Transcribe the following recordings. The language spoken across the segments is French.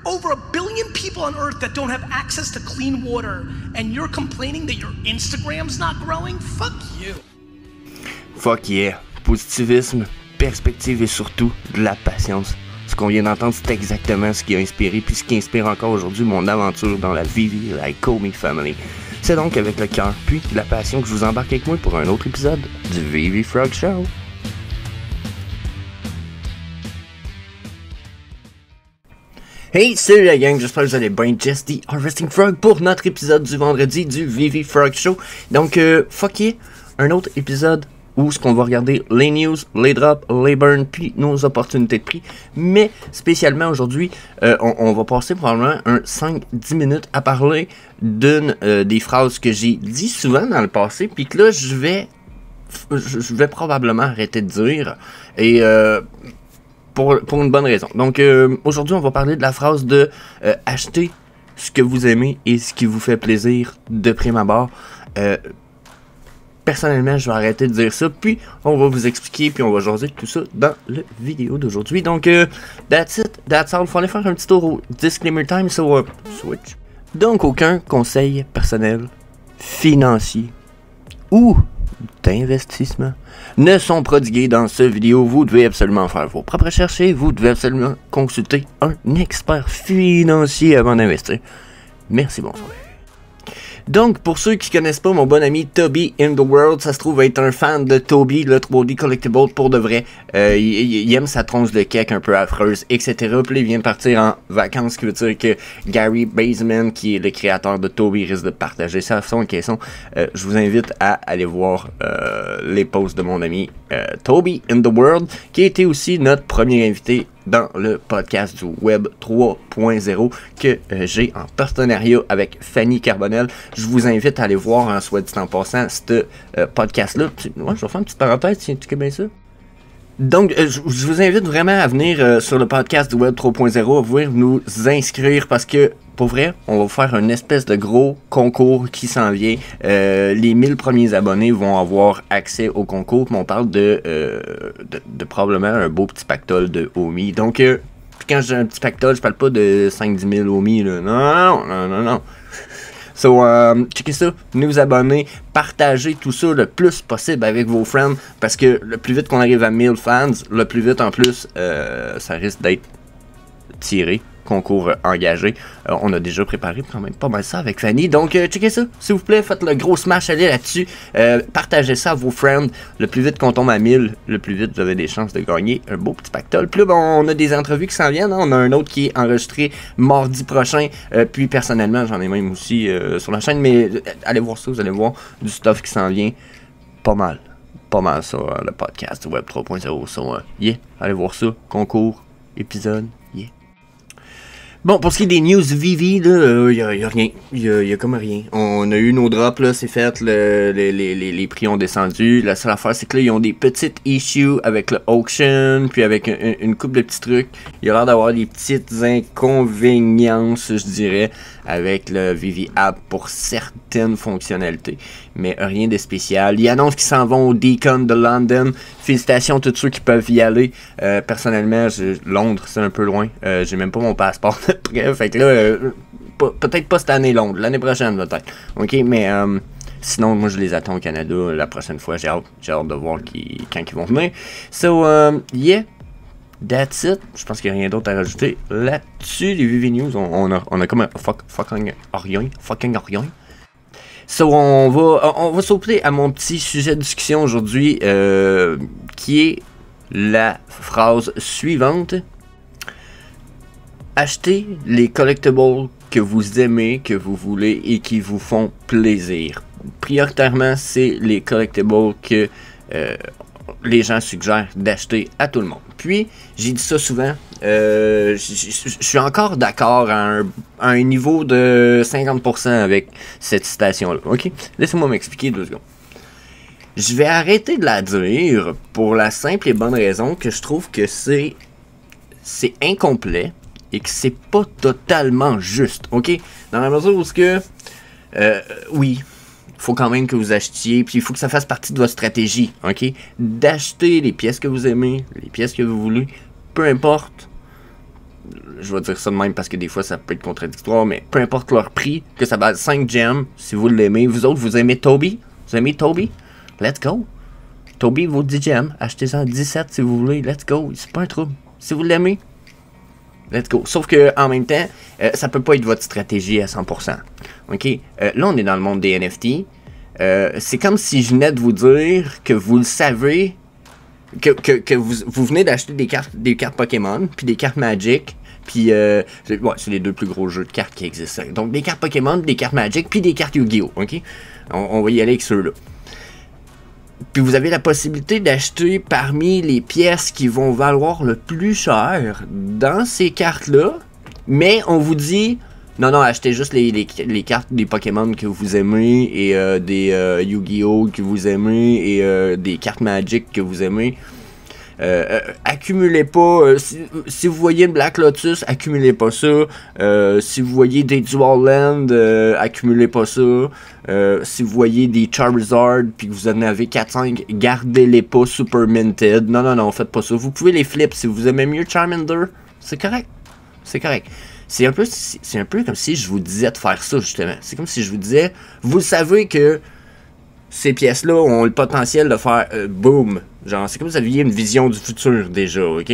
over 1 billion people on Earth that don't have access to clean water, and you're complaining that your Instagram's not growing? Fuck you. Fuck yeah. Positivisme, perspective et surtout de la patience. Ce qu'on vient d'entendre, c'est exactement ce qui a inspiré, puis ce qui inspire encore aujourd'hui mon aventure dans la Vivi Lycomi Family. C'est donc avec le cœur, puis la passion que je vous embarque avec moi pour un autre épisode du Vivi Frog Show. Hey, salut la gang, j'espère que vous allez bien. Just the Harvesting Frog pour notre épisode du vendredi du Vivi Frog Show. Donc, fuck yeah, un autre épisode où ce qu'on va regarder les news, les drops, les burns, puis nos opportunités de prix. Mais spécialement aujourd'hui, on va passer probablement un 5-10 minutes à parler d'une des phrases que j'ai dit souvent dans le passé, puis que là, je vais probablement arrêter de dire. Et pour une bonne raison. Donc aujourd'hui, on va parler de la phrase de acheter ce que vous aimez et ce qui vous fait plaisir de prime abord. Personnellement, je vais arrêter de dire ça, puis on va vous expliquer, puis on va jaser tout ça dans la vidéo d'aujourd'hui. Donc, that's it, that's all. Il faut aller faire un petit tour au disclaimer time, so switch. Donc, aucun conseil personnel, financier ou d'investissement ne sont prodigués dans cette vidéo. Vous devez absolument faire vos propres recherches et vous devez absolument consulter un expert financier avant d'investir. Merci, bonsoir. Donc, pour ceux qui connaissent pas mon bon ami Toby in the World, ça se trouve être un fan de Toby, le 3D Collectible pour de vrai. Il aime sa tronche de cake un peu affreuse, etc. Puis il vient de partir en vacances, ce qui veut dire que Gary Baseman, qui est le créateur de Toby, risque de partager sa façon question. Je vous invite à aller voir les posts de mon ami Toby in the World, qui a été aussi notre premier invité dans le podcast du Web 3.0 que j'ai en partenariat avec Fanny Carbonel. Je vous invite à aller voir, en soit dit en passant, ce podcast-là. Ouais, je vais faire une petite parenthèse, tu connais bien ça? Donc, je vous invite vraiment à venir sur le podcast du Web 3.0, à venir nous inscrire parce que, pour vrai, on va faire une espèce de gros concours qui s'en vient. Les 1000 premiers abonnés vont avoir accès au concours. On parle de probablement un beau petit pactole de Omi. Donc, quand je dis un petit pactole, je parle pas de 5-10 000 Omi. Là. Non. So, checkez ça, venez vous abonner, partagez tout ça le plus possible avec vos friends, parce que le plus vite qu'on arrive à 1000 fans, le plus vite en plus, ça risque d'être tiré, concours engagé. On a déjà préparé quand même pas mal ça avec Fanny, donc checkez ça, s'il vous plaît, faites le gros smash, allez là-dessus, partagez ça à vos friends, le plus vite qu'on tombe à 1000, le plus vite vous avez des chances de gagner un beau petit pactole. Puis là, bon, on a des entrevues qui s'en viennent, hein? On a un autre qui est enregistré mardi prochain, puis personnellement, j'en ai même aussi sur la chaîne, mais allez voir ça, vous allez voir du stuff qui s'en vient pas mal sur le podcast du Web 3.0, so, yeah, allez voir ça, concours, épisode, yeah. Bon, pour ce qui est des news Vivi, là, y a rien. Y a comme rien. On a eu nos drops, là, c'est fait, les prix ont descendu. La seule affaire, c'est que là, ils ont des petites issues avec le auction, puis avec une couple de petits trucs. Il y a l'air d'avoir des petites inconvéniences, je dirais, avec le Vivi App pour certaines fonctionnalités. Mais rien de spécial. Ils annoncent qu'ils s'en vont au Deacon de London. Félicitations à tous ceux qui peuvent y aller. Personnellement, Londres, c'est un peu loin. J'ai même pas mon passeport de prêt. Fait que là, peut-être pas cette année Londres. L'année prochaine, peut-être. OK, mais sinon, moi, je les attends au Canada la prochaine fois. J'ai hâte de voir quand ils vont venir. So, yeah. That's it. Je pense qu'il n'y a rien d'autre à rajouter là-dessus. Les Vivi News, on a comme un fucking rien. So, on va sauter à mon petit sujet de discussion aujourd'hui, qui est la phrase suivante. Achetez les collectibles que vous aimez, que vous voulez et qui vous font plaisir. Prioritairement, c'est les collectibles que les gens suggèrent d'acheter à tout le monde. Puis, j'ai dit ça souvent, je suis encore d'accord à un niveau de 50% avec cette citation-là. OK? Laissez-moi m'expliquer 2 secondes. Je vais arrêter de la dire pour la simple et bonne raison que je trouve que c'est incomplet et que c'est pas totalement juste. OK? Dans la mesure où oui, il faut quand même que vous achetiez, puis il faut que ça fasse partie de votre stratégie, ok? D'acheter les pièces que vous aimez, les pièces que vous voulez, peu importe je vais dire ça de même parce que des fois ça peut être contradictoire, mais peu importe leur prix, que ça vaut 5 gems, si vous l'aimez, vous autres, vous aimez Toby? Vous aimez Toby? Let's go! Toby vaut 10 gems, achetez-en 17 si vous voulez, let's go, c'est pas un trouble. Si vous l'aimez, let's go. Sauf que en même temps, ça peut pas être votre stratégie à 100%. Ok? Là, on est dans le monde des NFT. C'est comme si je venais de vous dire que vous le savez, que vous venez d'acheter des cartes Pokémon, puis des cartes Magic, puis ouais, c'est les deux plus gros jeux de cartes qui existent. Donc des cartes Pokémon, des cartes Magic, puis des cartes Yu-Gi-Oh! Ok? On va y aller avec ceux-là. Puis vous avez la possibilité d'acheter parmi les pièces qui vont valoir le plus cher dans ces cartes-là, mais on vous dit, non, achetez juste les cartes des Pokémon que vous aimez, et des Yu-Gi-Oh! Que vous aimez, et des cartes Magic que vous aimez. Accumulez pas, si vous voyez Black Lotus, accumulez pas ça. Si vous voyez des Dual Land, accumulez pas ça. Si vous voyez des Charizard puis que vous en avez 4-5, gardez-les pas super minted. Non, faites pas ça. Vous pouvez les flip si vous aimez mieux Charmander. C'est correct. C'est correct. C'est un peu comme si je vous disais de faire ça, justement. C'est comme si je vous disais, vous savez que ces pièces-là ont le potentiel de faire boom. Genre, c'est comme si vous aviez une vision du futur déjà, ok?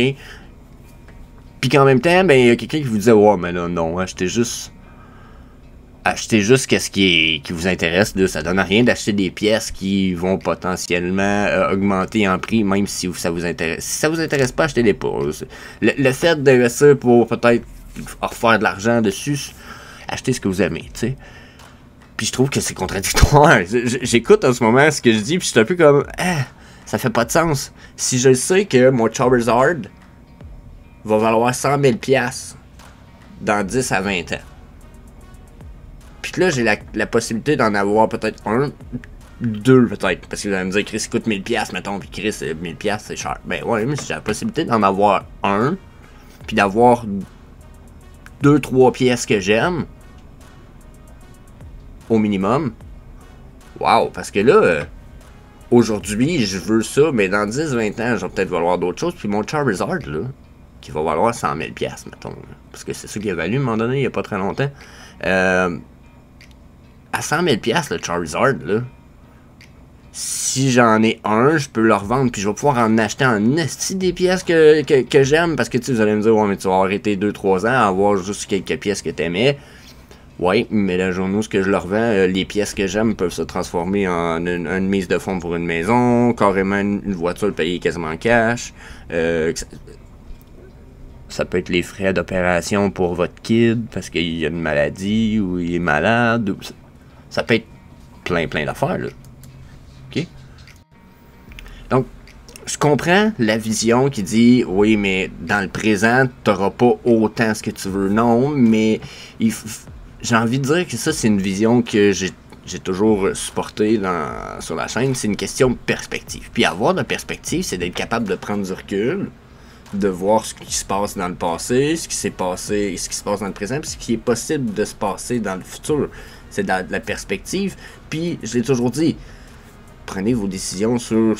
Puis qu'en même temps, ben, il y a quelqu'un qui vous disait, ouais, mais là, non, achetez juste qu'est-ce qui vous intéresse, là. Ça donne à rien d'acheter des pièces qui vont potentiellement augmenter en prix, même si ça vous intéresse. Si ça vous intéresse pas, achetez-les pas. Le fait d'investir pour peut-être refaire de l'argent dessus, achetez ce que vous aimez, tu sais. Puis je trouve que c'est contradictoire. J'écoute en ce moment ce que je dis, puis je suis un peu comme, ça fait pas de sens. Si je sais que mon Charizard va valoir 100 000 $ dans 10 à 20 ans, puis que là, j'ai la possibilité d'en avoir peut-être un, deux peut-être, parce que vous allez me dire, Chris, il coûte 1000 $, mettons, puis Chris, 1000 $, c'est cher. Ben ouais, mais si j'ai la possibilité d'en avoir un, puis d'avoir 2-3 pièces que j'aime, au minimum, wow, parce que là, aujourd'hui, je veux ça, mais dans 10-20 ans, je vais peut-être valoir d'autres choses, puis mon Charizard, là, qui va valoir 100 000 $, mettons, là, parce que c'est ça qu'il a valu à un moment donné, il n'y a pas très longtemps, à 100 000 $, le Charizard, là, si j'en ai un, je peux le revendre, puis je vais pouvoir en acheter en esti des pièces que j'aime, parce que, tu sais, vous allez me dire, ouais, mais tu vas arrêter 2-3 ans à avoir juste quelques pièces que t'aimais. Ouais, mais la journée où je le revends, les pièces que j'aime peuvent se transformer en une mise de fonds pour une maison, carrément une voiture payée quasiment cash. Ça peut être les frais d'opération pour votre kid parce qu'il y a une maladie ou il est malade. Ou ça peut être plein d'affaires, là. OK? Donc, je comprends la vision qui dit, oui, mais dans le présent, t'auras pas autant ce que tu veux. Non, mais j'ai envie de dire que ça, c'est une vision que j'ai toujours supportée sur la chaîne. C'est une question de perspective. Puis avoir de perspective, c'est d'être capable de prendre du recul, de voir ce qui se passe dans le passé, ce qui s'est passé, ce qui se passe dans le présent, puis ce qui est possible de se passer dans le futur. C'est de la perspective. Puis, je l'ai toujours dit, prenez vos décisions sur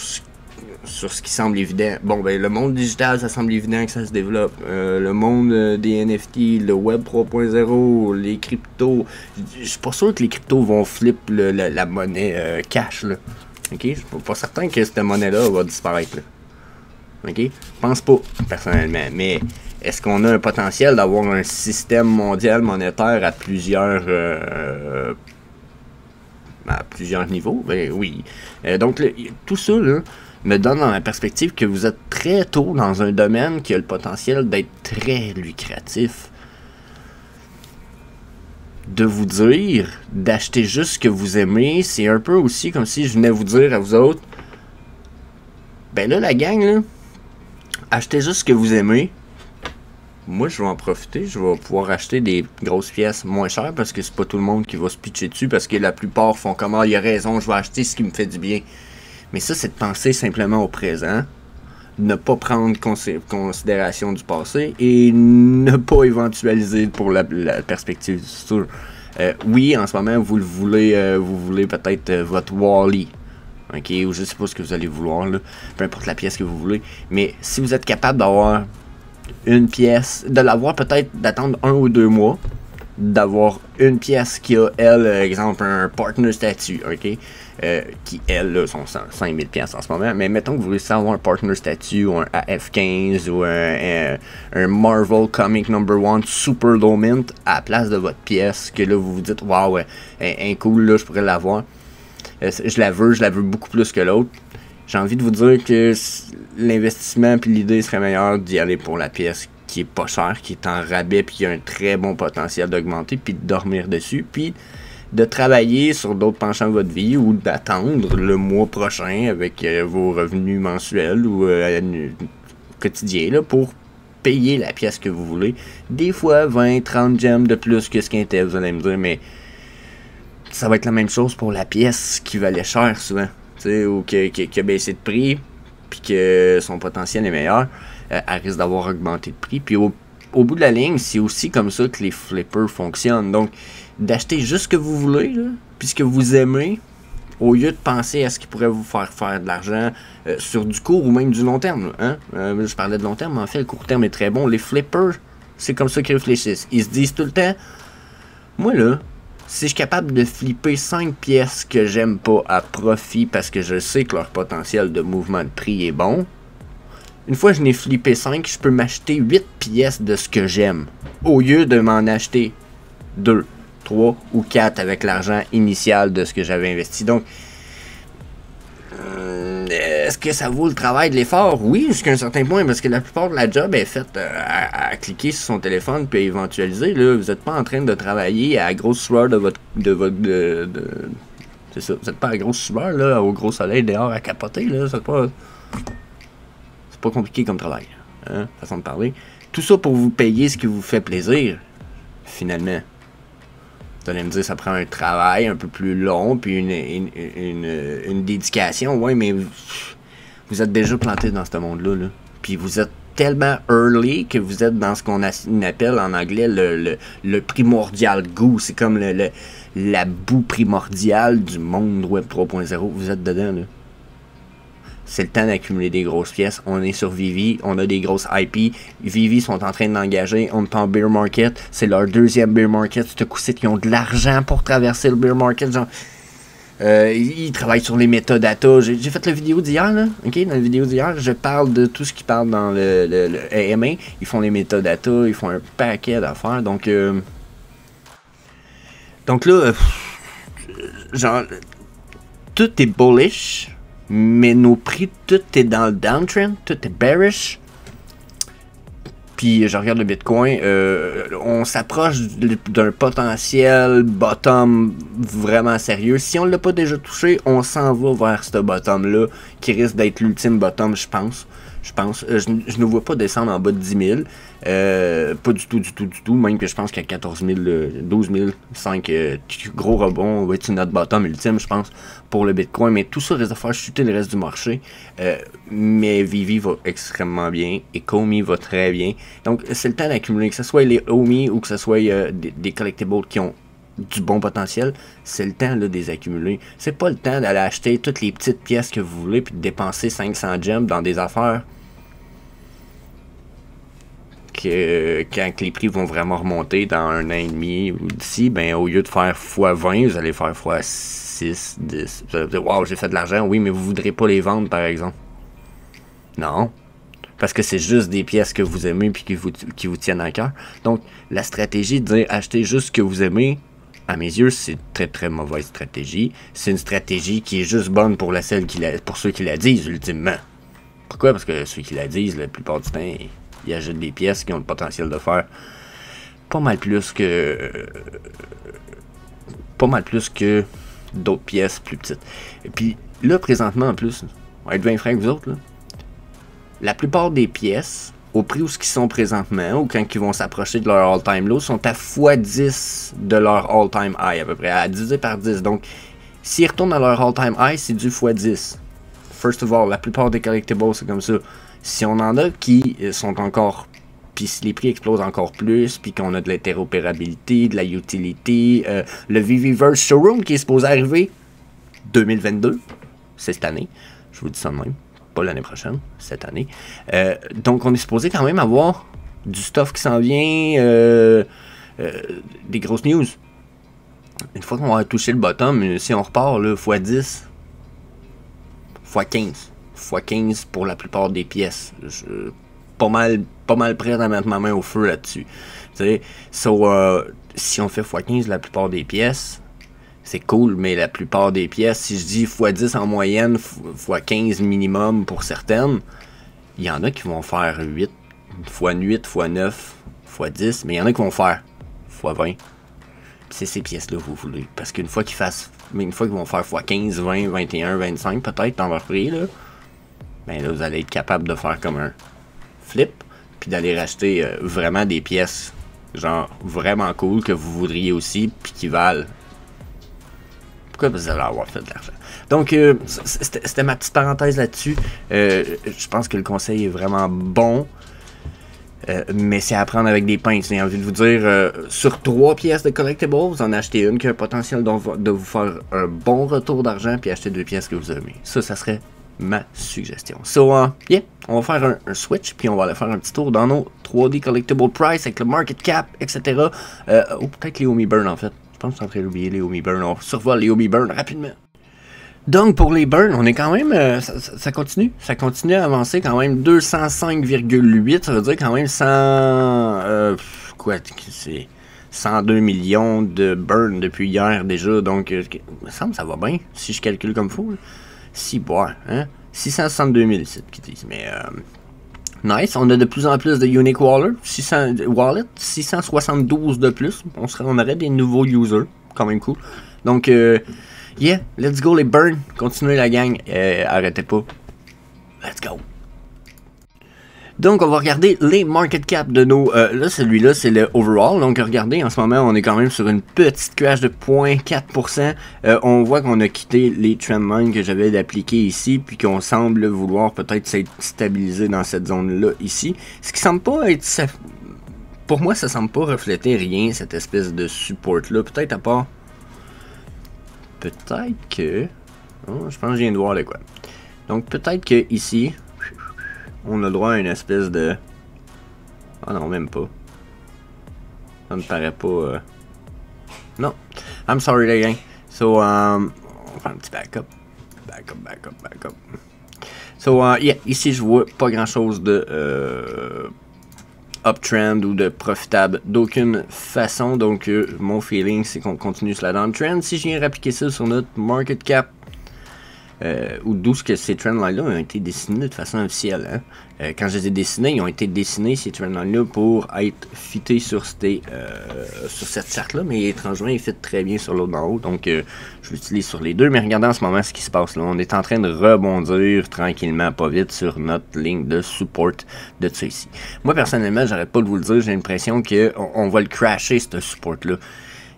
ce qui semble évident. Bon, ben, le monde digital, ça semble évident que ça se développe. Le monde des NFT, le Web 3.0, les cryptos. Je suis pas sûr que les cryptos vont flip la monnaie cash, là. OK? Je suis pas certain que cette monnaie-là va disparaître, là. OK? Je pense pas, personnellement. Mais est-ce qu'on a un potentiel d'avoir un système mondial monétaire à plusieurs niveaux? Ben oui. Donc, tout ça, là, me donne dans la perspective que vous êtes très tôt dans un domaine qui a le potentiel d'être très lucratif. De vous dire d'acheter juste ce que vous aimez, c'est un peu aussi comme si je venais vous dire à vous autres, ben là, la gang, là, achetez juste ce que vous aimez. Moi, je vais en profiter. Je vais pouvoir acheter des grosses pièces moins chères parce que c'est pas tout le monde qui va se pitcher dessus parce que la plupart font comme, ah, il a raison, je vais acheter ce qui me fait du bien. Mais ça, c'est de penser simplement au présent, ne pas prendre considération du passé et ne pas éventualiser pour la perspective du futur. Oui, en ce moment, vous voulez peut-être votre Wall-E. OK, ou je sais pas ce que vous allez vouloir, là, peu importe la pièce que vous voulez. Mais si vous êtes capable d'avoir une pièce, de l'avoir peut-être d'attendre 1 ou 2 mois, d'avoir une pièce qui a, elle, exemple, un partner statut, ok? Qui, elle, là, sont 5000 pièces en ce moment, mais mettons que vous voulez avoir un partner statut ou un AF15 ou un Marvel Comic #1 super low mint à la place de votre pièce, que là, vous vous dites, waouh, un cool, là, je pourrais l'avoir. Je la veux beaucoup plus que l'autre. J'ai envie de vous dire que l'investissement puis l'idée serait meilleure d'y aller pour la pièce qui est pas chère, qui est en rabais puis qui a un très bon potentiel d'augmenter puis de dormir dessus puis de travailler sur d'autres penchants de votre vie ou d'attendre le mois prochain avec vos revenus mensuels ou quotidiens là, pour payer la pièce que vous voulez. Des fois 20-30 gemmes de plus que ce qu'il était, vous allez me dire, mais ça va être la même chose pour la pièce qui valait cher souvent, ou qui a baissé de prix, puis que son potentiel est meilleur, elle risque d'avoir augmenté de prix. Puis au bout de la ligne, c'est aussi comme ça que les flippers fonctionnent. Donc, d'acheter juste ce que vous voulez, là, puis ce que vous aimez, au lieu de penser à ce qui pourrait vous faire de l'argent sur du court ou même du long terme. Hein? Je parlais de long terme, mais en fait, le court terme est très bon. Les flippers, c'est comme ça qu'ils réfléchissent. Ils se disent tout le temps, moi là, si je suis capable de flipper 5 pièces que j'aime pas à profit parce que je sais que leur potentiel de mouvement de prix est bon, une fois que je n'ai flippé 5, je peux m'acheter 8 pièces de ce que j'aime, au lieu de m'en acheter 2, 3 ou 4 avec l'argent initial de ce que j'avais investi. Donc, est-ce que ça vaut le travail de l'effort? Oui, jusqu'à un certain point, parce que la plupart de la job est faite à cliquer sur son téléphone puis à éventualiser. Là, vous n'êtes pas en train de travailler à la grosse sueur c'est ça, vous n'êtes pas à la grosse sueur là, au gros soleil dehors à capoter. Là, c'est pas compliqué comme travail, hein, façon de parler. Tout ça pour vous payer ce qui vous fait plaisir, finalement. Vous allez me dire, ça prend un travail un peu plus long, puis une dédication. Ouais, mais vous êtes déjà planté dans ce monde-là. Là. Puis vous êtes tellement early que vous êtes dans ce qu'on appelle en anglais le primordial goût. C'est comme la boue primordiale du monde Web 3.0. Vous êtes dedans, là. C'est le temps d'accumuler des grosses pièces. On est sur Vivi, on a des grosses IP. Vivi sont en train d'engager, on est en bear market. C'est leur deuxième bear market. Ce coup-ci, ils ont de l'argent pour traverser le bear market. Genre, ils travaillent sur les métadatas. J'ai fait la vidéo d'hier, là. Okay? Dans la vidéo d'hier, je parle de tout ce qui parle dans le AMA. Ils font les métadatas, ils font un paquet d'affaires. Donc là, genre, tout est bullish. Mais nos prix, tout est dans le downtrend, tout est bearish. Puis je regarde le Bitcoin, on s'approche d'un potentiel bottom vraiment sérieux. Si on ne l'a pas déjà touché, on s'en va vers ce bottom-là, qui risque d'être l'ultime bottom, je pense. Je ne vois pas descendre en bas de 10 000. Pas du tout. Même que je pense qu'à 14 000, 12 000, 5 gros rebonds, on va être sur notre bottom ultime, je pense, pour le Bitcoin. Mais tout ça risque de faire chuter le reste du marché. Mais Vivi va extrêmement bien et Komi va très bien. Donc, c'est le temps d'accumuler, que ce soit les OMI ou que ce soit des collectibles qui ont du bon potentiel, c'est le temps là, de les accumuler. C'est pas le temps d'aller acheter toutes les petites pièces que vous voulez puis de dépenser 500 gems dans des affaires que quand les prix vont vraiment remonter dans 1 an et demi ou d'ici, ben au lieu de faire x20, vous allez faire x6, 10. Vous allez dire, wow, j'ai fait de l'argent, oui, mais vous voudrez pas les vendre par exemple. Non. Parce que c'est juste des pièces que vous aimez puis qui vous tiennent à cœur. Donc, la stratégie de dire acheter juste ce que vous aimez, à mes yeux, c'est une très très mauvaise stratégie. C'est une stratégie qui est juste bonne pour pour ceux qui la disent, ultimement. Pourquoi? Parce que ceux qui la disent, la plupart du temps, ils achètent des pièces qui ont le potentiel de faire pas mal plus que d'autres pièces plus petites. Et puis là, présentement, en plus, on va être 20 francs avec vous autres, là. La plupart des pièces, au prix où ils sont présentement, ou quand ils vont s'approcher de leur all-time low, sont à x10 de leur all-time high, à peu près, à diviser par 10. Donc, s'ils retournent à leur all-time high, c'est du x10. First of all, la plupart des collectibles, c'est comme ça. Si on en a qui sont encore, puis si les prix explosent encore plus, puis qu'on a de l'interopérabilité, de la utility, le Viviverse Showroom qui est supposé arriver 2022, c'est cette année, je vous dis ça de même. Pas l'année prochaine, cette année. Donc, on est supposé quand même avoir du stuff qui s'en vient, des grosses news. Une fois qu'on va toucher le bottom, si on repart là, x10, x15, x15 pour la plupart des pièces. Pas mal prêt à mettre ma main au feu là-dessus. Si on fait x15 la plupart des pièces, c'est cool, mais la plupart des pièces, si je dis x10 en moyenne, x15 minimum pour certaines, il y en a qui vont faire 8, x8, x9, x10, mais il y en a qui vont faire x20. C'est ces pièces-là que vous voulez. Parce qu'une fois qu'ils vont faire x15, 20, 21, 25, peut-être dans leur prix, là, ben là, vous allez être capable de faire comme un flip, puis d'aller racheter vraiment des pièces, genre vraiment cool, que vous voudriez aussi, puis qui valent. Pourquoi vous allez avoir fait de l'argent? Donc, c'était ma petite parenthèse là-dessus. Je pense que le conseil est vraiment bon. Mais c'est à prendre avec des pinces. J'ai envie de vous dire, sur 3 pièces de collectibles, vous en achetez une qui a un potentiel de vous faire un bon retour d'argent, puis acheter 2 pièces que vous aimez. Ça serait ma suggestion. Yeah, on va faire un switch, puis on va aller faire un petit tour dans nos 3D collectible price avec le market cap, etc. Ou peut-être les Omi Burn en fait. Je pense que je suis en train d'oublier les Omi Burn. On survole les Omi Burn rapidement. Donc pour les burns, on est quand même, ça continue à avancer quand même 205,8, ça veut dire quand même 102 millions de burns depuis hier déjà, donc il me semble que ça va bien, si je calcule comme faut. Si boire, hein, 662 000 sites qui disent, mais nice, on a de plus en plus de unique wallets, 672 de plus, on aurait des nouveaux users, quand même cool, donc yeah, let's go les burns. Continuez la gang. Arrêtez pas. Let's go. Donc, on va regarder les market cap de nos... là, celui-là, c'est le overall. Donc, regardez, en ce moment, on est quand même sur une petite crash de 0.4%. On voit qu'on a quitté les trendlines que j'avais d'appliquer ici, puis qu'on semble vouloir peut-être s'être stabilisé dans cette zone-là ici. Ce qui semble pas être... Pour moi, ça semble pas refléter rien, cette espèce de support-là. Peut-être à part... Peut-être que... Oh, je pense que je viens de voir de quoi. Donc peut-être que ici, on a droit à une espèce de... Ah non, même pas. Ça me paraît pas... Non. I'm sorry les gars. So, on va faire un petit backup. Backup. So, yeah, ici je vois pas grand chose de... uptrend ou de profitable d'aucune façon, donc mon feeling c'est qu'on continue sur la downtrend. Si je viens réappliquer ça sur notre market cap, ou d'où ce que ces trendlines-là ont été dessinés de façon officielle. Hein? Quand je les ai dessinés, ils ont été dessinés, ces trendlines-là, pour être fités sur cette charte-là, mais étrangement, ils fit très bien sur l'autre d'en haut, donc je l'utilise sur les deux. Mais regardez en ce moment ce qui se passe là. On est en train de rebondir tranquillement, pas vite, sur notre ligne de support de ça ici. Moi, personnellement, j'arrête pas de vous le dire, j'ai l'impression qu'on va le crasher, ce support-là.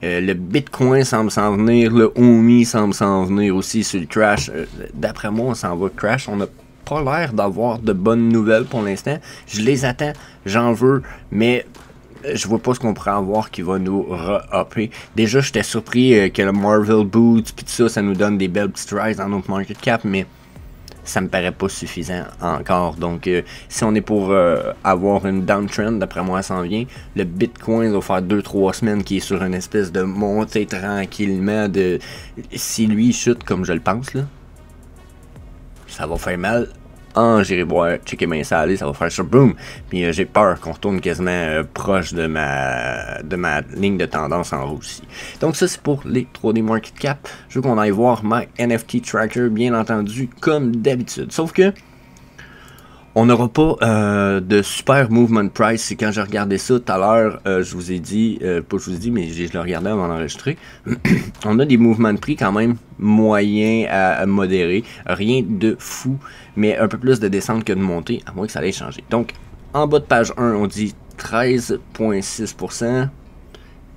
Le Bitcoin semble s'en venir, le OMI semble s'en venir aussi sur le crash. D'après moi, on s'en va crash. On n'a pas l'air d'avoir de bonnes nouvelles pour l'instant. Je les attends, j'en veux, mais je vois pas ce qu'on pourrait avoir qui va nous re-upper. Déjà, j'étais surpris que le Marvel Boots puis tout ça nous donne des belles petites rises dans notre market cap, mais ça me paraît pas suffisant encore. Donc, si on est pour avoir une downtrend, d'après moi, ça s'en vient. Le Bitcoin va faire 2-3 semaines qui est sur une espèce de montée tranquillement. Si lui chute comme je le pense, là, ça va faire mal. J'irai boire, checker mes salés, ça va faire ça, boum. Puis j'ai peur qu'on retourne quasiment proche de ma ligne de tendance en rouge ici. Donc ça c'est pour les 3D Market Cap. Je veux qu'on aille voir ma NFT Tracker, bien entendu, comme d'habitude. Sauf que on n'aura pas de super movement price. C'est quand j'ai regardé ça tout à l'heure, je vous ai dit, pas je vous ai dit, mais je le regardais avant d'enregistrer. On a des mouvements de prix quand même moyens à modérer. Rien de fou, mais un peu plus de descente que de montée, à moins que ça allait changer. Donc, en bas de page 1, on dit 13,6%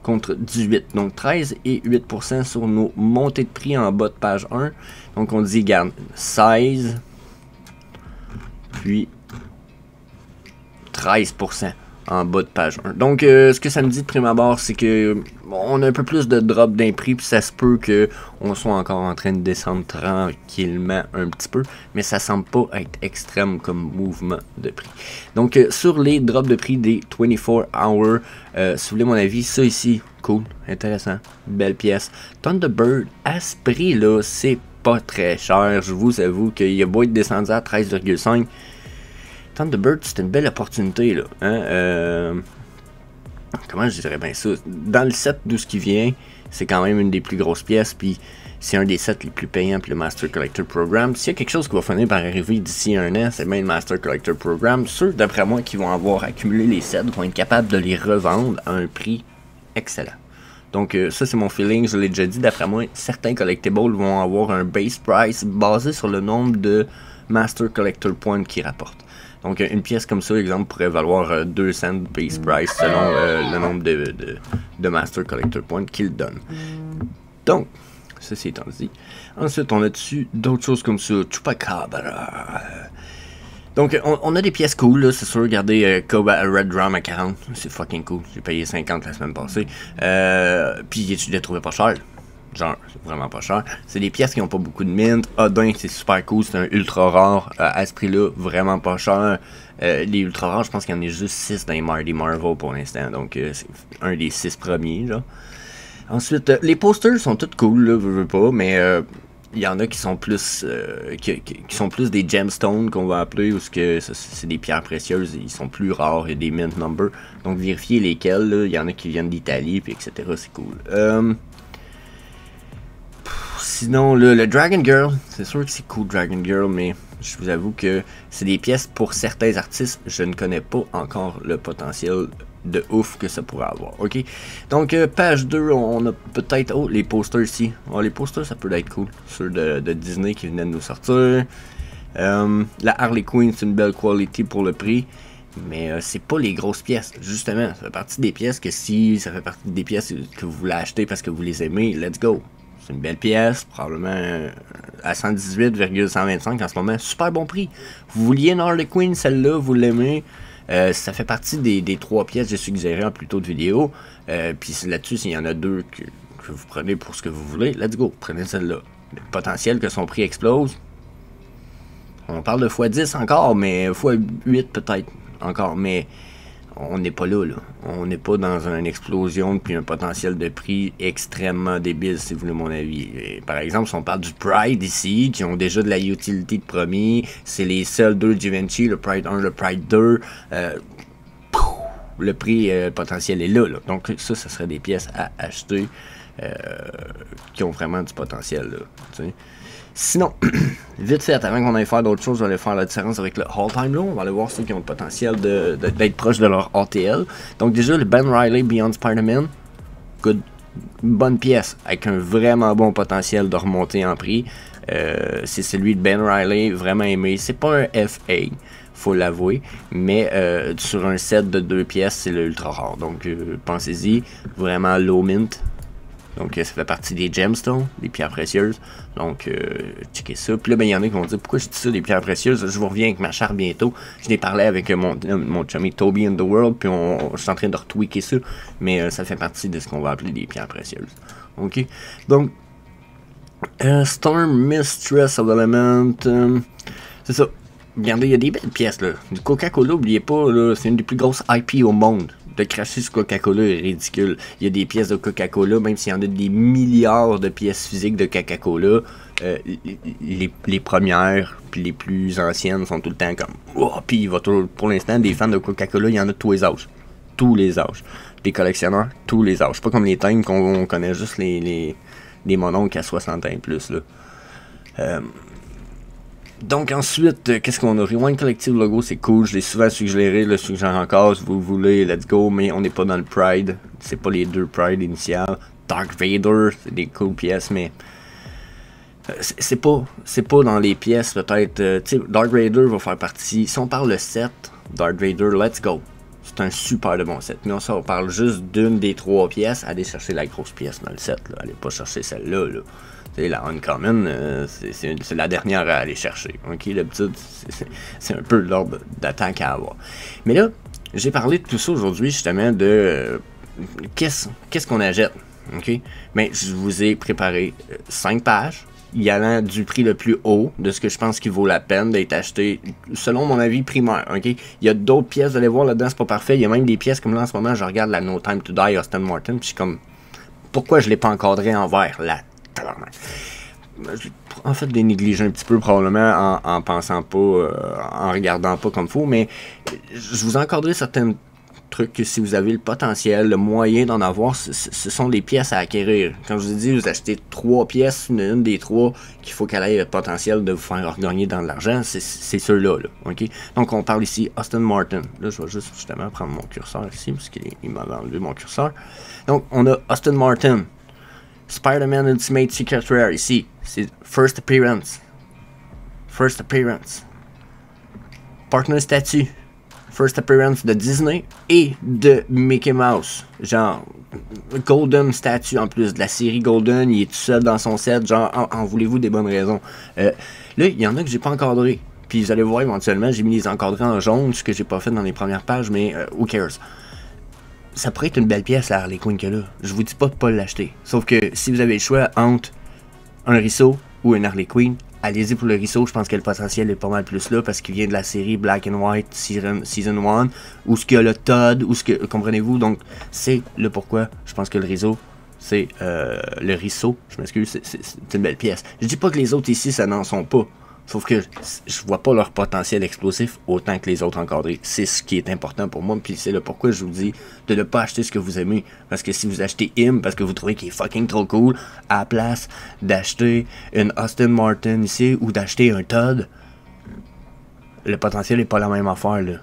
contre 18. Donc, 13 et 8% sur nos montées de prix en bas de page 1. Donc, on dit, regarde, 16... puis 13%. en bas de page 1. Donc, ce que ça me dit de prime abord, c'est que on a un peu plus de drop d'un prix, puis ça se peut qu'on soit encore en train de descendre tranquillement un petit peu, mais ça semble pas être extrême comme mouvement de prix. Donc, sur les drops de prix des 24 hours, si vous voulez mon avis, ça ici, cool, intéressant, belle pièce. Thunderbird, à ce prix-là, c'est pas très cher, je vous avoue qu'il a beau être descendu à 13,5. Thunderbird, c'est une belle opportunité, là. Hein? Comment je dirais bien ça? Dans le set d'où ce qui vient, c'est quand même une des plus grosses pièces, puis c'est un des sets les plus payants pour le Master Collector Program. S'il y a quelque chose qui va finir par arriver d'ici un an, c'est bien le Master Collector Program. Ceux, d'après moi, qui vont avoir accumulé les sets vont être capables de les revendre à un prix excellent. Donc ça, c'est mon feeling, je l'ai déjà dit. D'après moi, certains collectibles vont avoir un base price basé sur le nombre de Master Collector Points qu'ils rapportent. Donc une pièce comme ça, exemple, pourrait valoir 2 cents base price selon le nombre de Master Collector Points qu'il donne. Donc, ceci étant dit. Ensuite, on a dessus d'autres choses comme ça. Chupacabra. Donc, on a des pièces cool, là, c'est sûr. Regardez, Koba Red Drum à 40. C'est fucking cool. J'ai payé 50 la semaine passée. Puis, tu les trouvais pas cher. Genre, c'est vraiment pas cher. C'est des pièces qui n'ont pas beaucoup de mint. Odin, c'est super cool. C'est un ultra rare. À ce prix-là, vraiment pas cher. Les ultra rares, je pense qu'il y en a juste 6 dans les Marvel pour l'instant. Donc, c'est un des 6 premiers, là. Ensuite, les posters sont tous cool, là, je veux pas, mais il y en a qui sont plus qui sont plus des gemstones qu'on va appeler, ou que c'est des pierres précieuses, ils sont plus rares, il y a des mint numbers. Donc, vérifiez lesquels, là. Il y en a qui viennent d'Italie, puis etc. C'est cool. Sinon, là, le Dragon Girl, c'est sûr que c'est cool, Dragon Girl, mais je vous avoue que c'est des pièces pour certains artistes, je ne connais pas encore le potentiel de ouf que ça pourrait avoir, ok? Donc, page 2, on a peut-être... Oh, les posters ici. Oh, les posters, ça peut être cool. Ceux de Disney qui venaient de nous sortir. La Harley Quinn, c'est une belle quality pour le prix. Mais c'est pas les grosses pièces, justement. Ça fait partie des pièces que si ça fait partie des pièces que vous voulez acheter parce que vous les aimez, let's go. C'est une belle pièce, probablement à 118,125 en ce moment. Super bon prix. Vous vouliez une Harley Quinn, celle-là, vous l'aimez. Ça fait partie des 3 pièces que j'ai suggérées en plus tôt de vidéo. Puis là-dessus, s'il y en a 2 que vous prenez pour ce que vous voulez, let's go, prenez celle-là. Le potentiel que son prix explose. On parle de x10 encore, mais x8 peut-être encore, mais on n'est pas là. On n'est pas dans une explosion puis un potentiel de prix extrêmement débile, si vous voulez mon avis. Et par exemple, si on parle du Pride ici, qui ont déjà de la utilité de premier, c'est les seuls 2 Givenchy, le Pride 1, le Pride 2, le prix potentiel est là. Donc ça serait des pièces à acheter qui ont vraiment du potentiel, là, tu sais. Sinon, vite fait, avant qu'on aille faire d'autres choses, je vais aller faire la différence avec le All Time Low. On va aller voir ceux qui ont le potentiel d'être proches de leur ATL. Donc déjà, le Ben Riley Beyond Spider-Man, bonne pièce, avec un vraiment bon potentiel de remonter en prix. C'est celui de Ben Riley, vraiment aimé. C'est pas un FA, faut l'avouer, mais sur un set de 2 pièces, c'est le ultra rare. Donc pensez-y, vraiment low mint. Donc, ça fait partie des gemstones, des pierres précieuses. Donc, checkez ça. Puis là, ben, il y en a qui vont dire, pourquoi je dis ça, des pierres précieuses? Je vous reviens avec ma charte bientôt. Je l'ai parlé avec mon chummy Toby in the World, puis je suis en train de retweaker ça. Mais ça fait partie de ce qu'on va appeler des pierres précieuses. OK? Donc, Storm Mistress of Element. C'est ça. Regardez, il y a des belles pièces, là. Du Coca-Cola, n'oubliez pas, là, c'est une des plus grosses IP au monde. De cracher sur Coca-Cola est ridicule. Il y a des pièces de Coca-Cola, même s'il y en a des milliards de pièces physiques de Coca-Cola, les premières puis les plus anciennes sont tout le temps comme... Oh, puis il va toujours, pour l'instant, des fans de Coca-Cola, il y en a de tous les âges. Tous les âges. Des collectionneurs, tous les âges. Pas comme les thèmes qu'on connaît juste les mononcles à 60 ans et plus, là. Donc ensuite, qu'est-ce qu'on a? Rewind Collective Logo, c'est cool, je l'ai souvent suggéré, le suggère encore si vous voulez, let's go, mais on n'est pas dans le Pride, c'est pas les 2 Pride initiales. Dark Vader, c'est des cool pièces, mais c'est pas dans les pièces peut-être, tu sais, Dark Vader va faire partie, si on parle le set, Dark Vader, let's go. C'est un super de bon set, mais on parle juste d'une des 3 pièces, allez chercher la grosse pièce dans le set, là. Allez pas chercher celle-là, là. La Uncommon, c'est la dernière à aller chercher. Ok, d'habitude, c'est un peu l'ordre d'attaque à avoir. Mais là, j'ai parlé de tout ça aujourd'hui, justement, de qu'est-ce qu'on achète, ok? Mais je vous ai préparé 5 pages, y allant du prix le plus haut, de ce que je pense qu'il vaut la peine d'être acheté, selon mon avis primaire, ok? Il y a d'autres pièces, vous allez voir là-dedans, c'est pas parfait, il y a même des pièces, comme là, en ce moment, je regarde la No Time to Die Aston Martin, puis je suis comme, pourquoi je l'ai pas encadré en vert, là? En fait, des négligés un petit peu, probablement, en pensant pas, en regardant pas comme faut, mais je vous ai encadré certains trucs que si vous avez le potentiel, le moyen d'en avoir, ce sont des pièces à acquérir. Quand je vous ai dit, vous achetez 3 pièces, une des 3 qu'il faut qu'elle ait le potentiel de vous faire gagner dans de l'argent, c'est ceux-là, là, ok? Donc, on parle ici Aston Martin. Là, je vais juste justement prendre mon curseur ici, parce qu'il m'avait enlevé mon curseur. Donc, on a Aston Martin. Spider-Man Ultimate Secret Rare, ici, c'est First Appearance. First Appearance. Partner Statue. First Appearance de Disney et de Mickey Mouse. Genre, Golden Statue en plus de la série Golden, il est tout seul dans son set, genre, en voulez-vous des bonnes raisons. Là, il y en a que j'ai pas encadré. Puis vous allez voir éventuellement, j'ai mis les encadrés en jaune, ce que j'ai pas fait dans les premières pages, mais who cares. Ça pourrait être une belle pièce, la Harley Quinn que là. Je vous dis pas de pas l'acheter. Sauf que si vous avez le choix entre un Risso ou une Harley Quinn, allez-y pour le Risso. Je pense que le potentiel est pas mal plus là parce qu'il vient de la série Black and White Season 1, où ce qu'il y a le Todd, où ce que. Comprenez-vous? Donc, c'est le pourquoi. Je pense que le Risso, c'est le Risso. Je m'excuse, c'est une belle pièce. Je dis pas que les autres ici, ça n'en sont pas. Sauf que je vois pas leur potentiel explosif autant que les autres encadrés. C'est ce qui est important pour moi, puis c'est le pourquoi je vous dis de ne pas acheter ce que vous aimez. Parce que si vous achetez Im parce que vous trouvez qu'il est fucking trop cool, à la place d'acheter une Aston Martin ici ou d'acheter un Todd, le potentiel n'est pas la même affaire, là.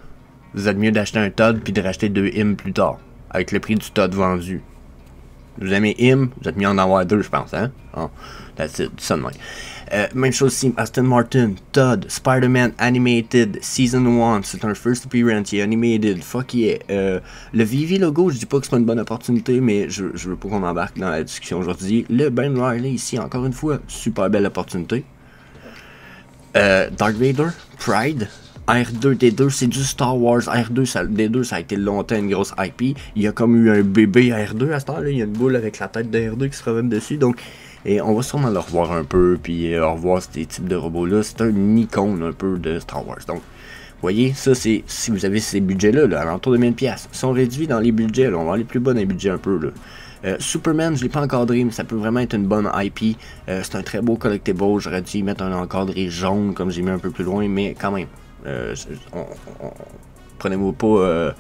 Vous êtes mieux d'acheter un Todd puis de racheter 2 Im plus tard, avec le prix du Todd vendu. Vous aimez Im, vous êtes mieux en avoir 2, je pense, hein? Oh, that's it, ça de même. Même chose ici, Aston Martin, Todd, Spider-Man Animated, Season 1, c'est un first appearance, il est animated, fuck yeah. Le Vivi logo, je dis pas que c'est pas une bonne opportunité, mais je veux pas qu'on embarque dans la discussion aujourd'hui. Le Ben Riley ici, encore une fois, super belle opportunité. Darth Vader, Pride, R2-D2, c'est du Star Wars. D2, ça a été longtemps une grosse IP. Il y a comme eu un bébé R2 à ce temps-là. Il y a une boule avec la tête de R2 qui se remet dessus. Donc, et on va sûrement le revoir un peu. Puis revoir ces types de robots-là. C'est un icône un peu de Star Wars. Donc, vous voyez, ça, c'est si vous avez ces budgets-là, là, à l'entour de 1000$. Ils sont réduits dans les budgets. Là, on va aller plus bas dans les budgets un peu. Là. Superman, je l'ai pas encadré, mais ça peut vraiment être une bonne IP. C'est un très beau collectible. J'aurais dû y mettre un encadré jaune, comme j'ai mis un peu plus loin, mais quand même. Prenez-moi pas.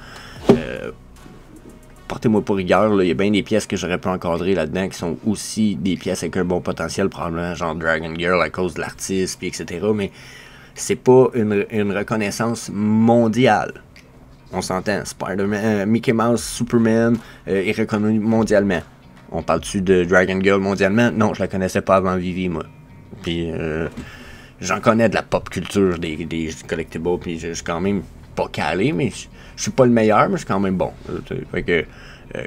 Portez-moi pas rigueur. Il y a bien des pièces que j'aurais pu encadrer là-dedans qui sont aussi des pièces avec un bon potentiel, probablement genre Dragon Girl à cause de l'artiste, puis etc. Mais c'est pas une reconnaissance mondiale. On s'entend. Spider-Man, Mickey Mouse, Superman est reconnu mondialement. On parle-tu de Dragon Girl mondialement? Non, je la connaissais pas avant Vivi, moi. Puis j'en connais de la pop culture des collectibles, puis je suis quand même pas calé, mais je suis pas le meilleur, mais je suis quand même bon. Fait que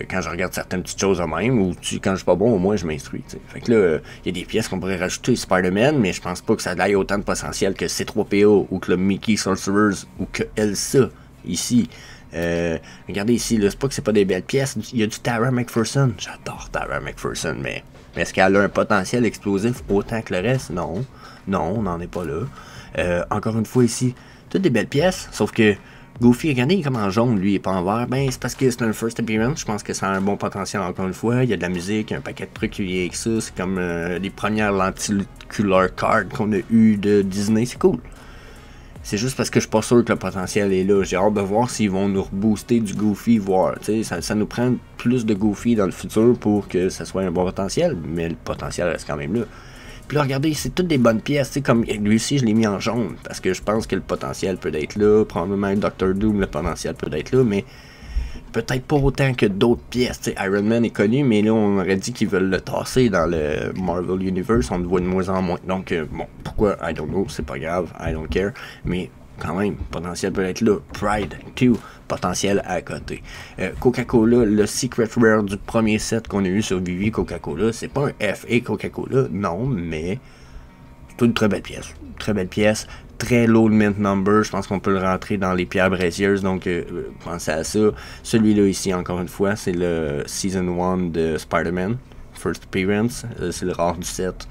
quand je regarde certaines petites choses en même, ou quand je suis pas bon, au moins je m'instruis. Fait que là, il y a des pièces qu'on pourrait rajouter Spider-Man, mais je pense pas que ça ait autant de potentiel que C3PO, ou que le Mickey Sorcerers, ou que Elsa, ici. Regardez ici, c'est pas que c'est pas des belles pièces, il y a du Tara McPherson. J'adore Tara McPherson, mais est-ce qu'elle a un potentiel explosif autant que le reste? Non. Non, on n'en est pas là. Encore une fois ici, toutes des belles pièces, sauf que Goofy, regardez, il est comme en jaune, lui, il est pas en vert. Ben, c'est parce que c'est un first appearance, je pense que ça a un bon potentiel encore une fois. Il y a de la musique, il y a un paquet de trucs qui viennent avec ça. C'est comme les premières lenticulaires cards qu'on a eu de Disney, c'est cool. C'est juste parce que je suis pas sûr que le potentiel est là. J'ai hâte de voir s'ils vont nous rebooster du Goofy, voir. Ça nous prend plus de Goofy dans le futur pour que ça soit un bon potentiel, mais le potentiel reste quand même là. Puis là, regardez, c'est toutes des bonnes pièces, comme lui aussi, je l'ai mis en jaune, parce que je pense que le potentiel peut être là, probablement Dr. Doom, le potentiel peut être là, mais peut-être pas autant que d'autres pièces. Iron Man est connu, mais là, on aurait dit qu'ils veulent le tasser dans le Marvel Universe, on le voit de moins en moins. Donc, bon, pourquoi, I don't know, c'est pas grave, I don't care, mais quand même, potentiel peut être là. Pride 2, potentiel à côté. Coca-Cola, le Secret Rare du premier set qu'on a eu sur Vivi Coca-Cola, c'est pas un FA Coca-Cola, non, mais c'est une très belle pièce. Très belle pièce. très low mint number. Je pense qu'on peut le rentrer dans les pierres précieuses. Donc, pensez à ça. Celui-là ici, encore une fois, c'est le Season 1 de Spider-Man. First Appearance. C'est le rare du set.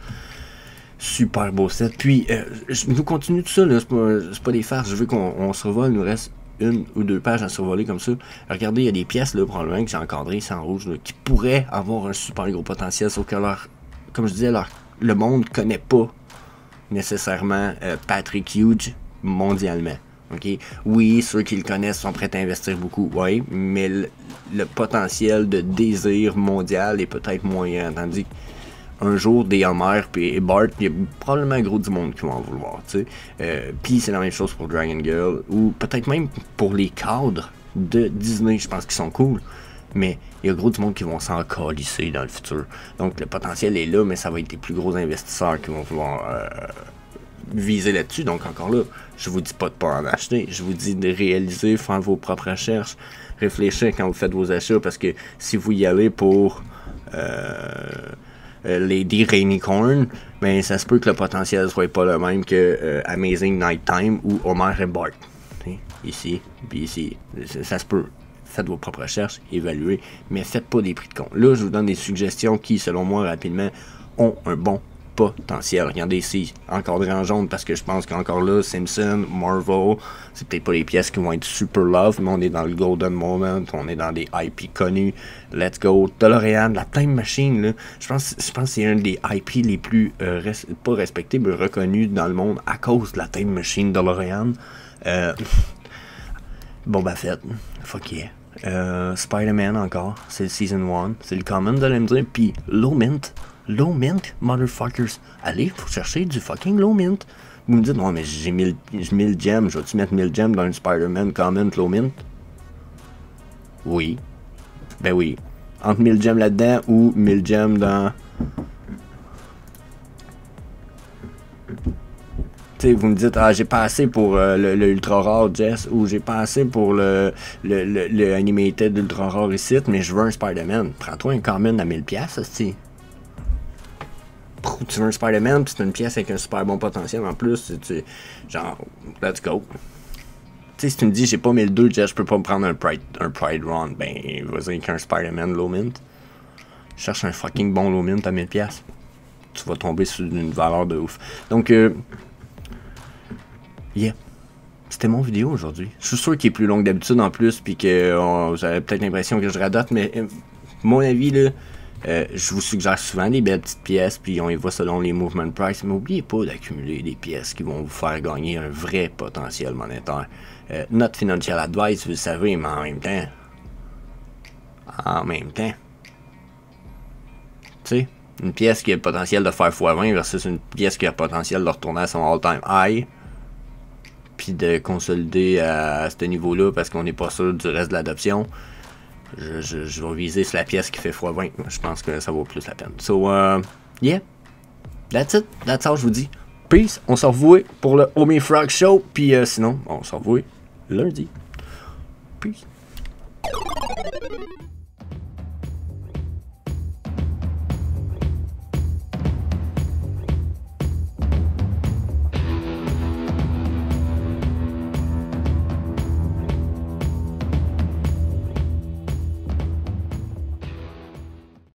Super beau set. Puis, je nous continue tout ça. C'est pas des farces. Je veux qu'on se revole. Il nous reste 1 ou 2 pages à survoler comme ça. Regardez, il y a des pièces, là, probablement, que j'ai encadrées, sans rouge, là, qui pourraient avoir un super gros potentiel. Sauf que comme je disais, le monde connaît pas nécessairement Patrick Hughes mondialement. Okay? Oui, ceux qui le connaissent sont prêts à investir beaucoup, oui, mais le potentiel de désir mondial est peut-être moyen. Tandis qu'un jour, des Homer et Bart, il y a probablement gros du monde qui vont en vouloir. Puis c'est la même chose pour Dragon Girl, ou peut-être même pour les cadres de Disney, je pense qu'ils sont cool. Mais il y a gros du monde qui vont s'en calisser dans le futur. Donc le potentiel est là, mais ça va être des plus gros investisseurs qui vont vouloir viser là-dessus. Donc encore là, je vous dis pas de pas en acheter. Je vous dis de réaliser, faire vos propres recherches, réfléchir quand vous faites vos achats, parce que si vous y allez pour Lady Rainicorn, ben ça se peut que le potentiel soit pas le même que Amazing Nighttime ou Homer et Bart. Ici, puis ici. Ça se peut. Faites vos propres recherches, évaluez, mais faites pas des prix de compte. Là, je vous donne des suggestions qui, selon moi, rapidement, ont un bon potentiel. Regardez ici, encadré en jaune, parce que je pense qu'encore là, Simpson, Marvel, c'est peut-être pas les pièces qui vont être super love, mais on est dans le golden moment, on est dans des IP connus. Let's go, DeLorean, la Time Machine, là, je pense que c'est un des IP les plus, pas respectés, mais reconnus dans le monde à cause de la Time Machine DeLorean. Boba Fett, fuck yeah. Spider-Man encore, c'est le Season 1, c'est le Common, vous allez me dire, puis Low Mint, motherfuckers, allez, faut chercher du fucking Low Mint. Vous me dites, non mais j'ai 1000 gems, je vais-tu mettre 1000 gems dans un Spider-Man Common Low Mint? Oui, ben oui, entre 1000 gems là-dedans ou 1000 gems dans... T'sais, vous me dites, ah, j'ai pas assez pour le ultra rare Jess, ou j'ai pas assez pour le animated ultra rare ici, mais je veux un Spider-Man. Prends-toi un common à 1000$, hostie. Tu veux un Spider-Man, pis c'est une pièce avec un super bon potentiel en plus, genre, let's go. T'sais, si tu me dis, j'ai pas 1002, Jess, je peux pas me prendre un Pride Run, ben, vas-y qu'un Spider-Man low mint. Cherche un fucking bon low mint à 1000$. Tu vas tomber sur une valeur de ouf. Donc, yeah. C'était mon vidéo aujourd'hui. Je suis sûr qu'il est plus long que d'habitude en plus, puis que vous avez peut-être l'impression que je radote, mais mon avis, là, je vous suggère souvent des belles petites pièces, puis on y va selon les movement price, mais n'oubliez pas d'accumuler des pièces qui vont vous faire gagner un vrai potentiel monétaire. Not financial advice, vous le savez, mais en même temps, tu sais, une pièce qui a le potentiel de faire x20 versus une pièce qui a le potentiel de retourner à son all-time high, puis de consolider à ce niveau-là parce qu'on n'est pas sûr du reste de l'adoption. Je vais viser sur la pièce qui fait x20. Je pense que ça vaut plus la peine. So, yeah. That's it. That's all, je vous dis. Peace. On se revoit pour le Homie Frog Show. Puis sinon, on se revoit lundi. Peace.